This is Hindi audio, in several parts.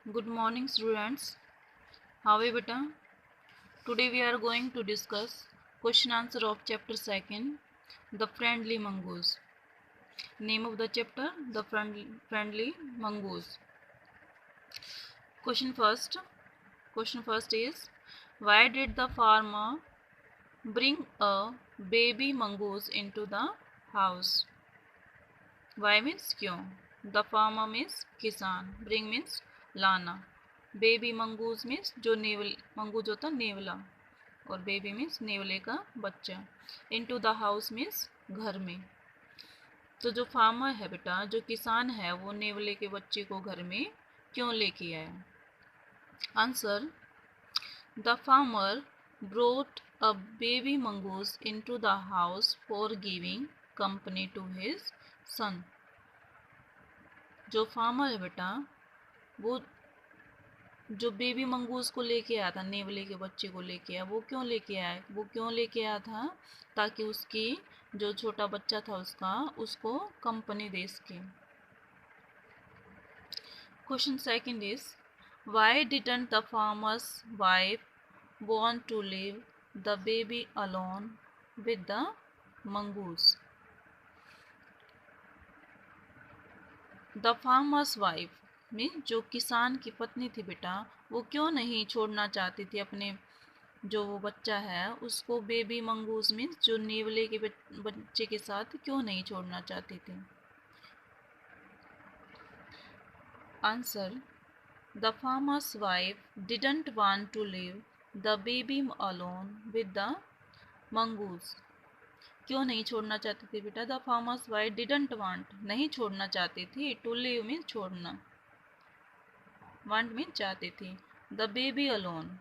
Good morning, students. How are you, beta? Today we are going to discuss question answer of chapter 2nd, The Friendly Mongoose. Name of the chapter, The Friendly Mongoose. Question first. Question first is, why did the farmer bring a baby mongoose into the house? Why means क्यों? The farmer means किसान. Bring means लाना. बेबी मंगूज मीन्स जो नेवल मंगूज होता नेवला और बेबी मीन्स नेवले का बच्चा. इनटू द हाउस मीन्स घर में. तो जो फार्मर है बेटा, जो किसान है, वो नेवले के बच्चे को घर में क्यों लेके आया? Answer, the farmer brought a baby mongoose into the house for giving company to his son. जो फार्मर है बेटा, वो जो बेबी मंगूस को लेके आया था, नेवले के बच्चे को लेके आया, वो क्यों लेके आया? वो क्यों लेके आया था? ताकि उसकी जो छोटा बच्चा था उसका, उसको कंपनी दे सके. Question second is, why didn't the farmer's wife want to leave the baby alone with the mongoose? The farmer's wife mean जो किसान की पत्नी थी बेटा, वो क्यों नहीं छोड़ना चाहती थी अपने जो वो बच्चा है उसको बेबी मंगूस मीन्स जो नेवले के बच्चे के साथ क्यों नहीं छोड़ना चाहती थी? Answer, the farmer's wife didn't want to leave the baby alone with the mongoose. क्यों नहीं छोड़ना चाहती थी बेटा? The farmer's wife didn't want नहीं छोड़ना चाहती थी. टू लिव मीन्स छोड़ना. वांट मीन्स चाहती थी. द बेबी अलोन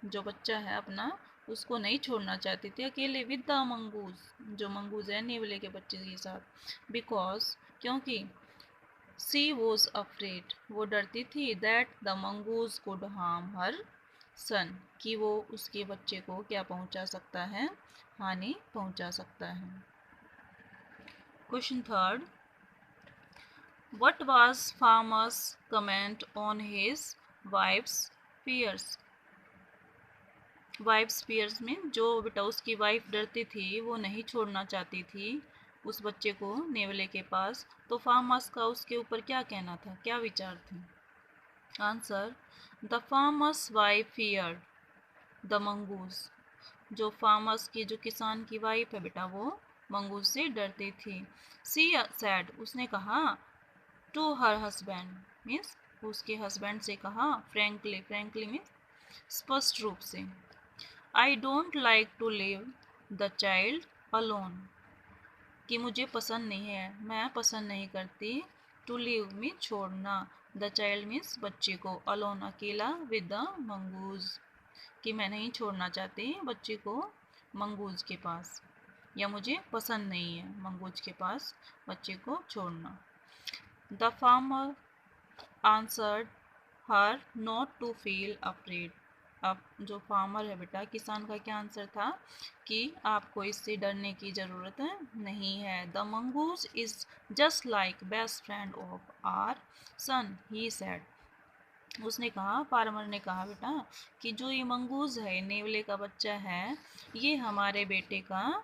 जो बच्चा है अपना, उसको नहीं छोड़ना चाहती थी अकेले विद द मंगूज जो मंगूज है नेवले के बच्चे के साथ. बिकॉज क्योंकि सी वॉज अफ्रेड वो डरती थी that the mongoose could harm her son कि वो उसके बच्चे को क्या पहुंचा सकता है? हानि पहुंचा सकता है. Question third, what was farmer's comment on his wife's fears? Wife fears में जो बेटा उसकी वाइफ डरती थी, वो नहीं छोड़ना चाहती थी उस बच्चे को नेवले के पास, तो फार्मर्स का उसके ऊपर क्या कहना था, क्या विचार थे? Answer, the farmer's wife feared the mongoose. जो फार्मर्स की जो किसान की वाइफ है बेटा, वो मंगूस से डरती थी. सी सैड उसने कहा, टू हर हस्बैंड मीन्स उसके हस्बैंड से कहा, फ्रैंकली फ्रैंकली मीन्स स्पष्ट रूप से, I don't like to leave the child alone कि मुझे पसंद नहीं है, मैं पसंद नहीं करती. टू लिव मीन छोड़ना. द चाइल्ड मीन्स बच्चे को. अलोन अकेला. विद द मंगूज कि मैं नहीं छोड़ना चाहती बच्चे को मंगूज के पास, या मुझे पसंद नहीं है मंगूज के पास बच्चे को छोड़ना. The farmer answered her not to feel afraid. अब जो फार्मर है बेटा, किसान का क्या आंसर था कि आपको इससे डरने की ज़रूरत नहीं है. The mongoose is just like best friend of our son he said. उसने कहा, फार्मर ने कहा बेटा कि जो ये मंगूज है, नेवले का बच्चा है, ये हमारे बेटे का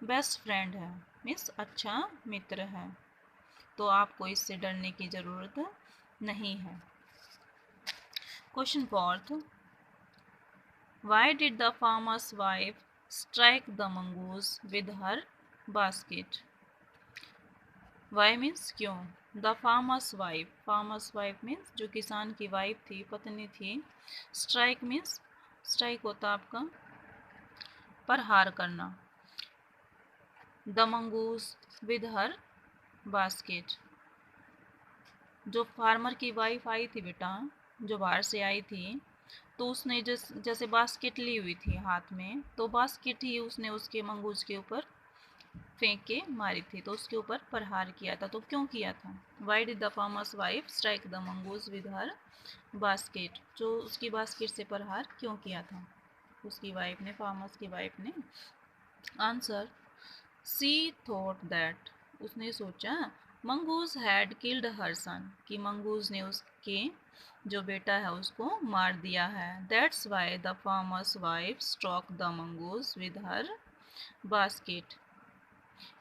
बेस्ट फ्रेंड है मीन्स अच्छा मित्र है, तो आपको इससे डरने की ज़रूरत नहीं है. Question fourth, why did the farmer's wife strike the mongoose with her basket? Why means क्यों. The farmer's wife means जो किसान की वाइफ थी, पत्नी थी. strike means strike होता आपका प्रहार करना. the mongoose with her basket. जो फार्मर की वाइफ आई थी बेटा, जो बाहर से आई थी, तो उसने जैसे बास्केट ली हुई थी हाथ में, तो बास्केट ही उसने उसके मंगूज के ऊपर फेंक के मारी थी, तो उसके ऊपर प्रहार किया था. तो क्यों किया था? Why did the farmer's wife strike the mongoose with her basket. जो उसकी बास्केट से प्रहार क्यों किया था उसकी वाइफ ने, फार्मर्स की वाइफ ने? आंसर, सी थॉट दैट उसने सोचा, mongoose had killed her son, कि मंगूज ने उसके जो बेटा है उसको मार दिया है। That's why the farmer's wife stroke the mongoose with her basket,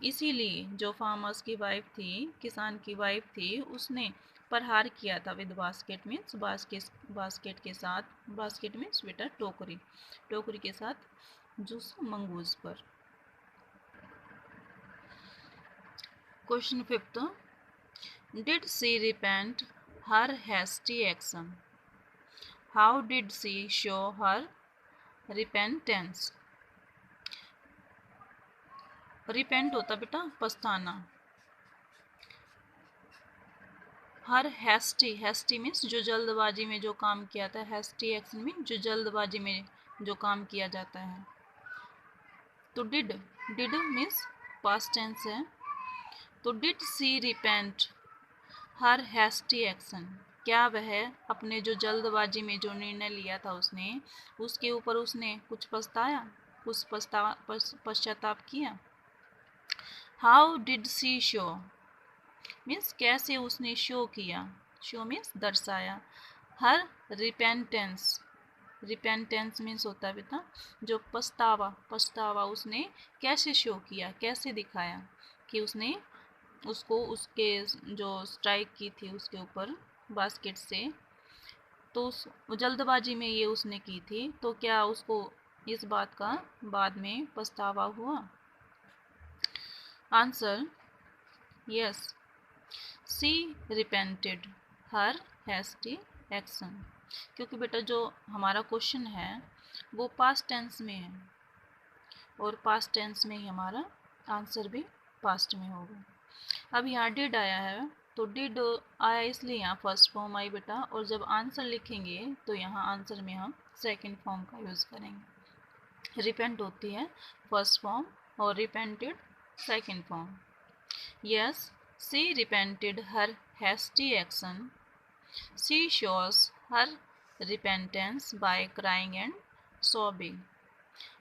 इसीलिए जो फार्मर्स की वाइफ थी, किसान की वाइफ थी, उसने प्रहार किया था विद बास्केट मीन्स बास्केट के साथ, बास्केट मीन्स बेटा टोकरी, टोकरी के साथ जूस मंगूज पर। Question 5th, did she repent her hasty action, how did she show her repentance. Repent होता बेटा पछताना, हर हैस्टी, हैस्टी मीन्स जो जल्दबाजी में जो काम किया था, हैस्टी एक्शन मीन जो जल्दबाजी में जो काम किया जाता है। तो did, did means past tense है, तो did she repent her hasty action, क्या वह अपने जो जल्दबाजी में जो निर्णय लिया था उसने, उसके ऊपर उसने कुछ पछताया, कुछ पश्चाताप किया। How did she show means कैसे उसने शो किया, शो मीन्स दर्शाया। हर रिपेंटेंस, रिपेंटेंस मीन्स होता है बेटा जो पछतावा, पछतावा उसने कैसे शो किया, कैसे दिखाया कि उसने उसको उसके जो स्ट्राइक की थी उसके ऊपर बास्केट से, तो उस जल्दबाजी में ये उसने की थी, तो क्या उसको इस बात का बाद में पछतावा हुआ। आंसर यस, सी रिपेंटेड हर हैस्टी एक्शन, क्योंकि बेटा जो हमारा क्वेश्चन है वो पास्ट टेंस में है और पास्ट टेंस में ही हमारा आंसर भी पास्ट में होगा। अब यहाँ डिड आया है, तो डिड आया इसलिए यहाँ फर्स्ट फॉर्म आई बेटा, और जब आंसर लिखेंगे तो यहाँ आंसर में हम सेकंड फॉर्म का यूज़ करेंगे। रिपेंट होती है फर्स्ट फॉर्म और repented second form. Yes, she repented her hasty action. She shows her repentance by crying and sobbing.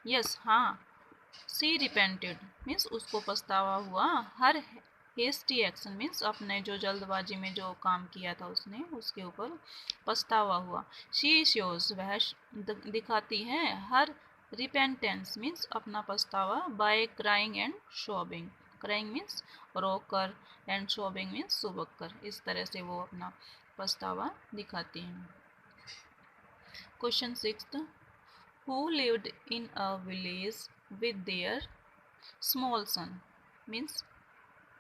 Yes, हाँ, she repented means उसको पछतावा हुआ, हर hasty action means अपने जो जल्दबाजी में जो काम किया था उसने उसके ऊपर पछतावा हुआ। she shows वह दिखाती है, हर repentance means अपना पछतावा by crying and sobbing, crying means रो कर एंड सोबिंग मीन्स सुबक कर, इस तरह से वो अपना पछतावा दिखाती हैं। Question 6th, who lived in a village with their small son means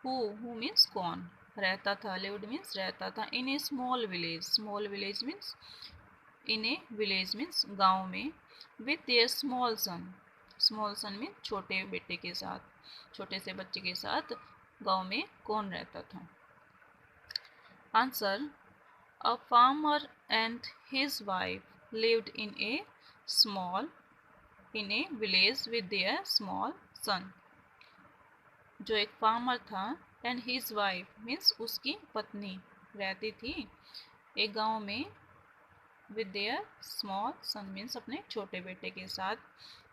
who means कौन, रहता था, लिव्ड मीन्स रहता था, in a small village, small village means in a village means गाँव में, with their small son, small son means छोटे बेटे के साथ, छोटे से बच्चे के साथ गांव में कौन रहता था। Answer, a farmer and his wife lived in a village with their small son, जो एक फार्मर था एंड हिज वाइफ मीन्स उसकी पत्नी रहती थी एक गांव में, with their small son means अपने छोटे बेटे के साथ,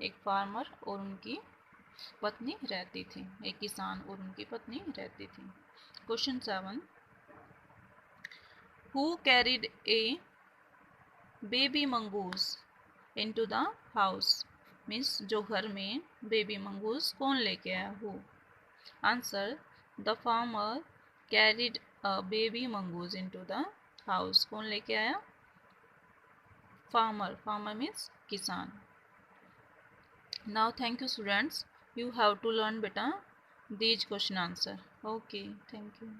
एक फार्मर और उनकी पत्नी रहती थी, एक किसान और उनकी पत्नी रहती थी। Question 7, who carried A baby mongoose into the house means जो घर में बेबी मंगूस कौन लेके आया, who. Answer, the farmer carried a baby mongoose into the house, कौन लेके आया, फार्मर, फार्मर मीन्स किसान। Now thank you students, you have to learn beta these question answer. Okay, thank you.